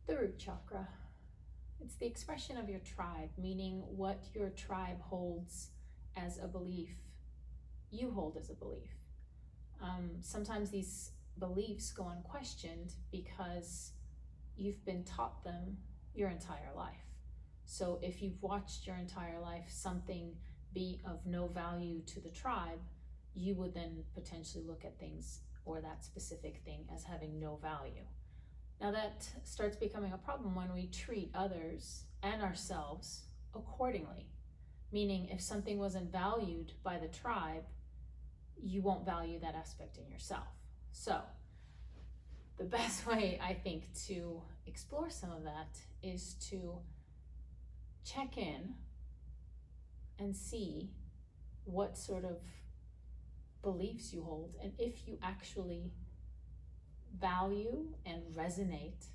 The root chakra. It's the expression of your tribe, meaning what your tribe holds as a belief, you hold as a belief. Sometimes these beliefs go unquestioned because you've been taught them your entire life. So if you've watched your entire life something be of no value to the tribe, you would then potentially look at things or that specific thing as having no value. Now that starts becoming a problem when we treat others and ourselves accordingly. Meaning if something wasn't valued by the tribe, you won't value that aspect in yourself. So the best way, I think, to explore some of that is to check in and see what sort of beliefs you hold and if you actually value and resonate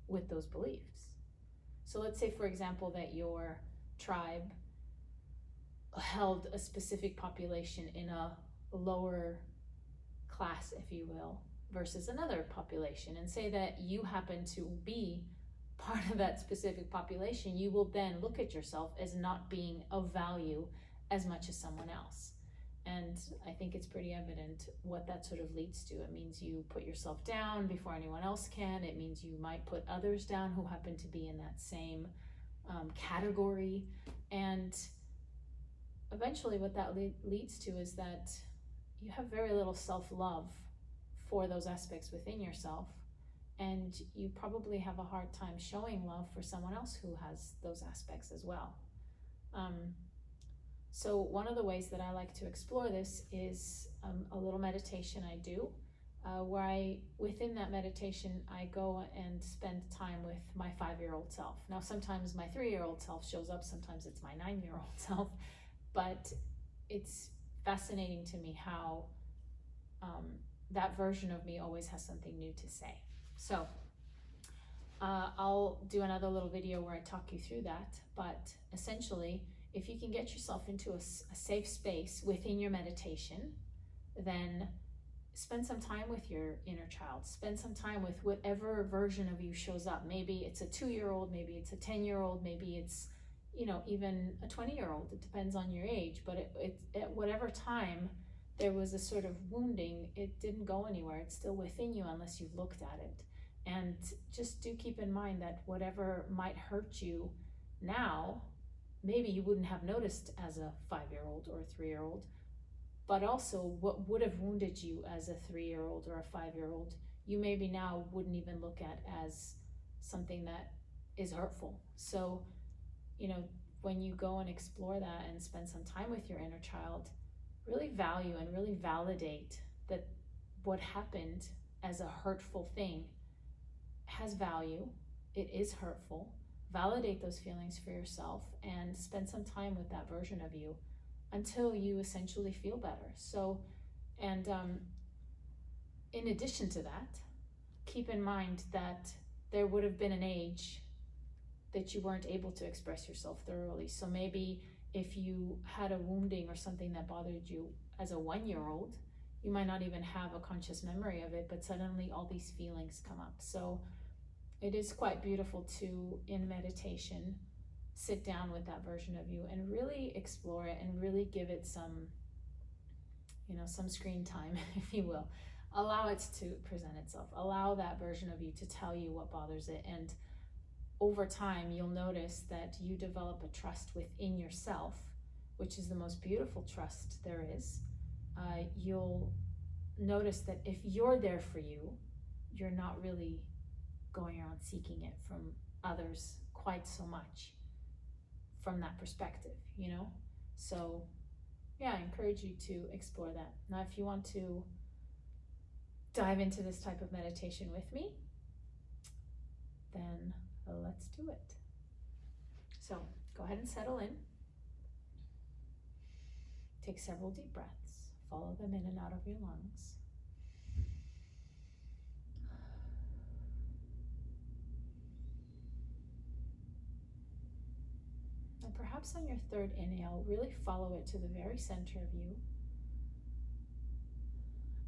with those beliefs. So let's say, for example, that your tribe held a specific population in a lower class, if you will, versus another population, and say that you happen to be part of that specific population, you will then look at yourself as not being of value as much as someone else. And I think it's pretty evident what that sort of leads to. It means you put yourself down before anyone else can. It means you might put others down who happen to be in that same category. And eventually what that leads to is that you have very little self-love for those aspects within yourself. And you probably have a hard time showing love for someone else who has those aspects as well. So one of the ways that I like to explore this is a little meditation I do, where within that meditation, I go and spend time with my 5-year-old self. Now, sometimes my 3-year-old self shows up, sometimes it's my 9-year-old self, but it's fascinating to me how that version of me always has something new to say. So I'll do another little video where I talk you through that, but essentially, if you can get yourself into a safe space within your meditation, then spend some time with your inner child. Spend some time with whatever version of you shows up. Maybe it's a 2-year-old, maybe it's a 10-year-old, maybe it's, even a 20-year-old. It depends on your age, but at whatever time there was a sort of wounding, it didn't go anywhere. It's still within you unless you've looked at it. And just do keep in mind that whatever might hurt you now, maybe you wouldn't have noticed as a 5-year-old or a 3-year-old, but also what would have wounded you as a 3-year-old or a 5-year-old, you maybe now wouldn't even look at as something that is hurtful. So, when you go and explore that and spend some time with your inner child, really value and really validate that what happened as a hurtful thing has value, it is hurtful. Validate those feelings for yourself and spend some time with that version of you until you essentially feel better. So, and in addition to that, keep in mind that there would have been an age that you weren't able to express yourself thoroughly. So maybe if you had a wounding or something that bothered you as a 1-year-old, you might not even have a conscious memory of it, but suddenly all these feelings come up. So it is quite beautiful to, in meditation, sit down with that version of you and really explore it and really give it some, some screen time, if you will. Allow it to present itself. Allow that version of you to tell you what bothers it. And over time, you'll notice that you develop a trust within yourself, which is the most beautiful trust there is. You'll notice that if you're there for you, you're not really going around seeking it from others quite so much from that perspective, So, yeah, I encourage you to explore that. Now, if you want to dive into this type of meditation with me, then let's do it. So, go ahead and settle in. Take several deep breaths. Follow them in and out of your lungs. And perhaps on your third inhale, really follow it to the very center of you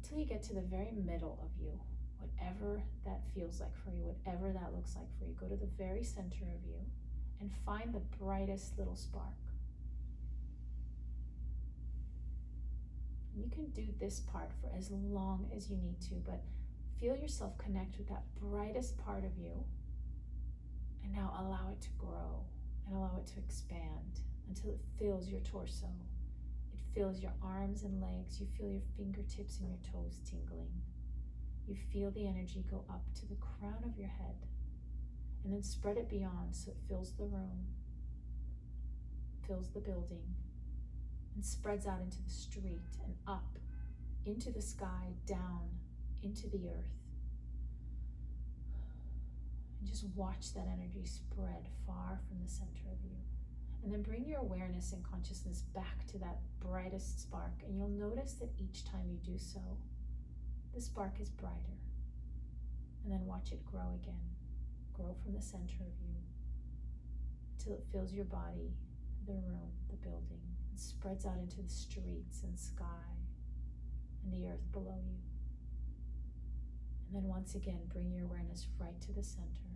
until you get to the very middle of you, whatever that feels like for you, whatever that looks like for you. Go to the very center of you and find the brightest little spark. You can do this part for as long as you need to, but feel yourself connect with that brightest part of you, and now allow it to grow and allow it to expand until it fills your torso. It fills your arms and legs. You feel your fingertips and your toes tingling. You feel the energy go up to the crown of your head, and then spread it beyond so it fills the room, fills the building, and spreads out into the street and up into the sky, down into the earth. And just watch that energy spread far from the center of you. And then bring your awareness and consciousness back to that brightest spark, and you'll notice that each time you do so, the spark is brighter. And then watch it grow again. Grow from the center of you until it fills your body, the room, the building, and spreads out into the streets and sky and the earth below you. And then once again, bring your awareness right to the center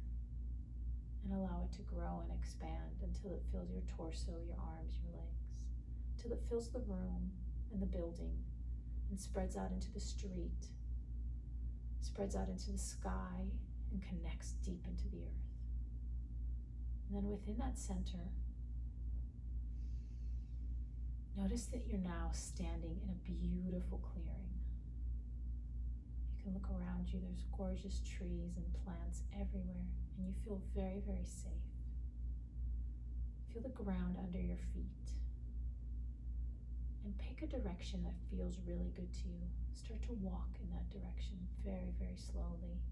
and allow it to grow and expand until it fills your torso, your arms, your legs, till it fills the room and the building and spreads out into the street, spreads out into the sky, and connects deep into the earth. And then within that center, notice that you're now standing in a beautiful clearing. You can look around you, there's gorgeous trees and plants everywhere, and you feel very, very safe. Feel the ground under your feet. And pick a direction that feels really good to you. Start to walk in that direction very, very slowly.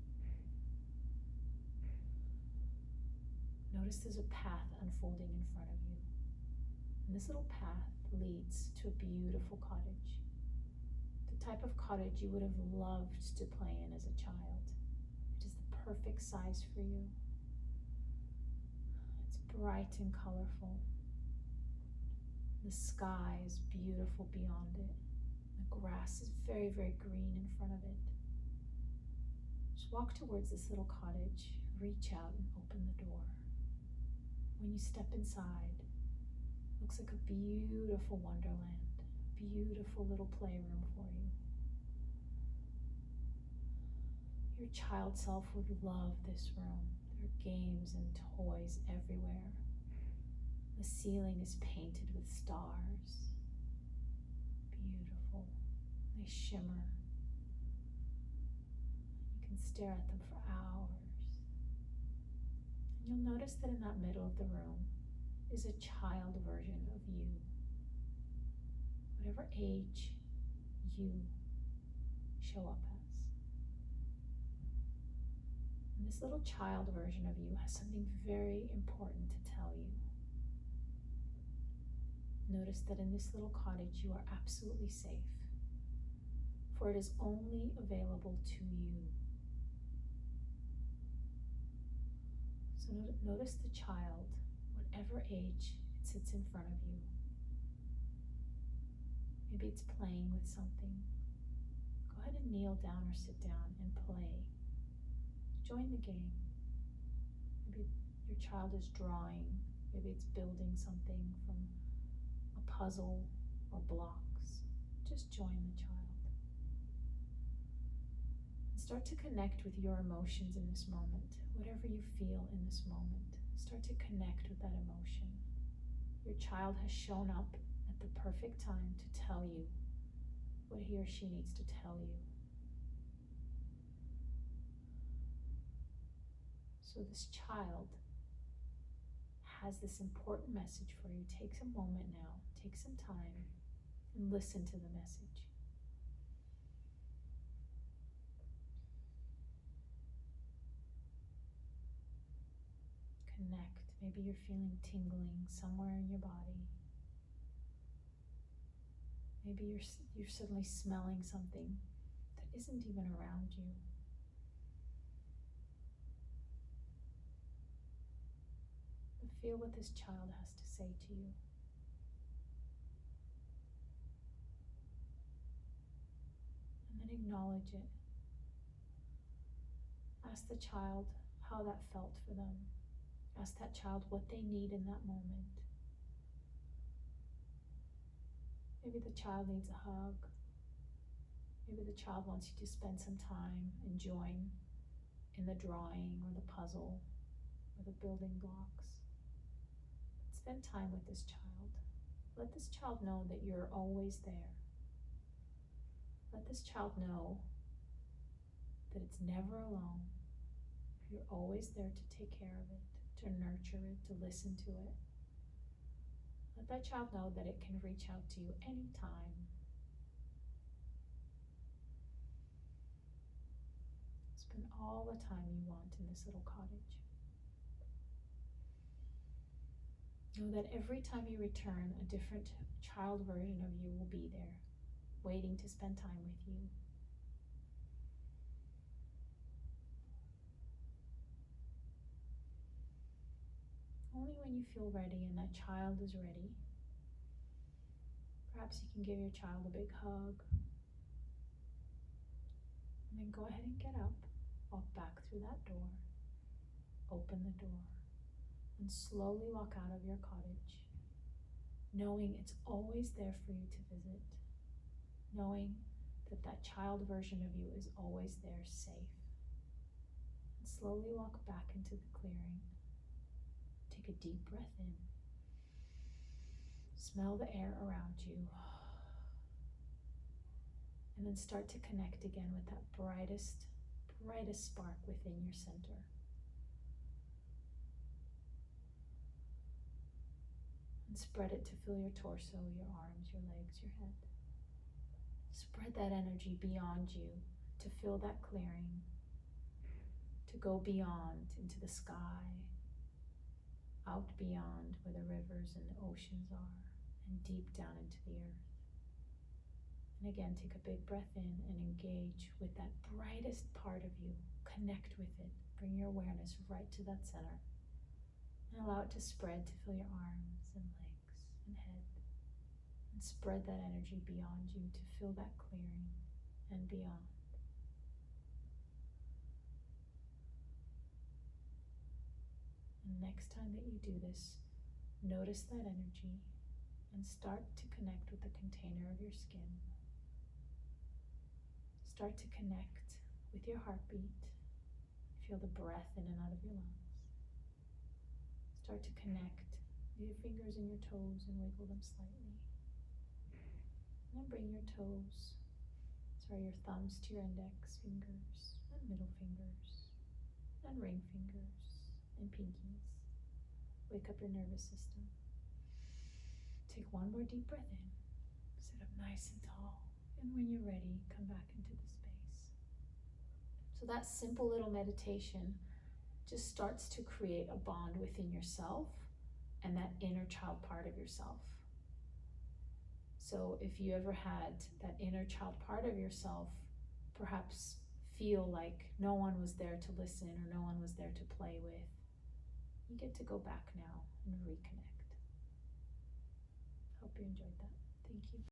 Notice there's a path unfolding in front of you. And this little path leads to a beautiful cottage. The type of cottage you would have loved to play in as a child. It is the perfect size for you. It's bright and colorful. The sky is beautiful beyond it. The grass is very, very green in front of it. Just walk towards this little cottage, reach out and open the door. When you step inside, it looks like a beautiful wonderland, a beautiful little playroom for you. Your child self would love this room. There are games and toys everywhere. The ceiling is painted with stars. Beautiful. They shimmer. You can stare at them for hours. And you'll notice that in that middle of the room is a child version of you. Whatever age you show up as. And this little child version of you has something very important to tell you. Notice that in this little cottage you are absolutely safe, for it is only available to you. So notice the child, whatever age it sits in front of you. Maybe it's playing with something. Go ahead and kneel down or sit down and play. Join the game. Maybe your child is drawing. Maybe it's building something from a puzzle or blocks. Just join the child. And start to connect with your emotions in this moment. Whatever you feel in this moment, start to connect with that emotion. Your child has shown up at the perfect time to tell you what he or she needs to tell you. So this child has this important message for you. Take a moment now, take some time, and listen to the message. Connect. Maybe you're feeling tingling somewhere in your body. Maybe you're suddenly smelling something that isn't even around you. But feel what this child has to say to you. And then acknowledge it. Ask the child how that felt for them. Ask that child what they need in that moment. Maybe the child needs a hug. Maybe the child wants you to spend some time and join in the drawing or the puzzle or the building blocks. Spend time with this child. Let this child know that you're always there. Let this child know that it's never alone. You're always there to take care of it, to nurture it, to listen to it. Let that child know that it can reach out to you anytime. Spend all the time you want in this little cottage. Know that every time you return, a different child version of you will be there, waiting to spend time with you. Only when you feel ready and that child is ready, perhaps you can give your child a big hug. And then go ahead and get up, walk back through that door, open the door, and slowly walk out of your cottage, knowing it's always there for you to visit, knowing that that child version of you is always there, safe. And slowly walk back into the clearing. Take a deep breath in. Smell the air around you. And then start to connect again with that brightest spark within your center. And spread it to fill your torso, your arms, your legs, your head. Spread that energy beyond you to fill that clearing, to go beyond into the sky, out beyond where the rivers and the oceans are, and deep down into the earth. And again, take a big breath in and engage with that brightest part of you. Connect with it. Bring your awareness right to that center. And allow it to spread to fill your arms and legs and head. And spread that energy beyond you to fill that clearing and beyond. And next time that you do this, notice that energy and start to connect with the container of your skin. Start to connect with your heartbeat. Feel the breath in and out of your lungs. Start to connect with your fingers and your toes and wiggle them slightly. And then bring your your thumbs to your index fingers and middle fingers and ring fingers and pinkies. Wake up your nervous system. Take one more deep breath in. Sit up nice and tall. And when you're ready, come back into the space. So that simple little meditation just starts to create a bond within yourself and that inner child part of yourself. So if you ever had that inner child part of yourself, perhaps feel like no one was there to listen or no one was there to play with, you get to go back now and reconnect. Hope you enjoyed that. Thank you.